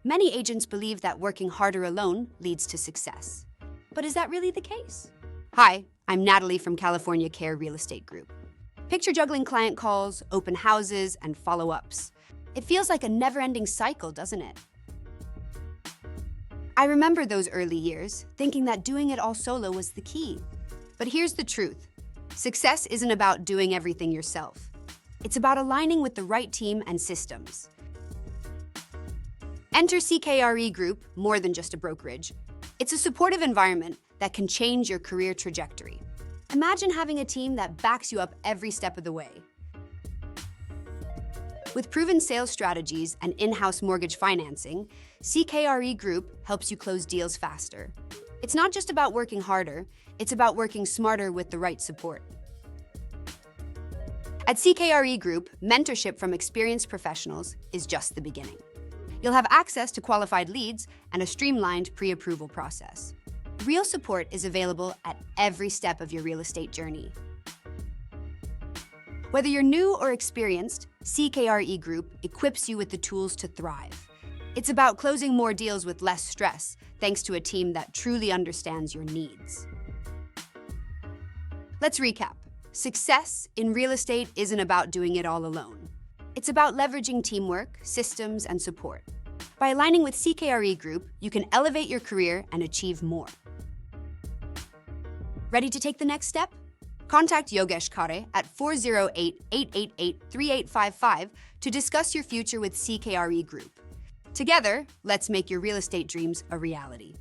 Many agents believe that working harder alone leads to success. But is that really the case? Hi, I'm Natalie from CKRE Real Estate Group. Picture juggling client calls, open houses, and follow-ups. It feels like a never-ending cycle, doesn't it? I remember those early years, thinking that doing it all solo was the key. But here's the truth. Success isn't about doing everything yourself. It's about aligning with the right team and systems. Enter CKRE Group, more than just a brokerage. It's a supportive environment that can change your career trajectory. Imagine having a team that backs you up every step of the way. With proven sales strategies and in-house mortgage financing, CKRE Group helps you close deals faster. It's not just about working harder, it's about working smarter with the right support. At CKRE Group, mentorship from experienced professionals is just the beginning. You'll have access to qualified leads and a streamlined pre-approval process. Real support is available at every step of your real estate journey. Whether you're new or experienced, CKRE Group equips you with the tools to thrive. It's about closing more deals with less stress, thanks to a team that truly understands your needs. Let's recap. Success in real estate isn't about doing it all alone. It's about leveraging teamwork, systems, and support. By aligning with CKRE Group, you can elevate your career and achieve more. Ready to take the next step? Contact Yogesh Khare at 408-888-3855 to discuss your future with CKRE Group. Together, let's make your real estate dreams a reality.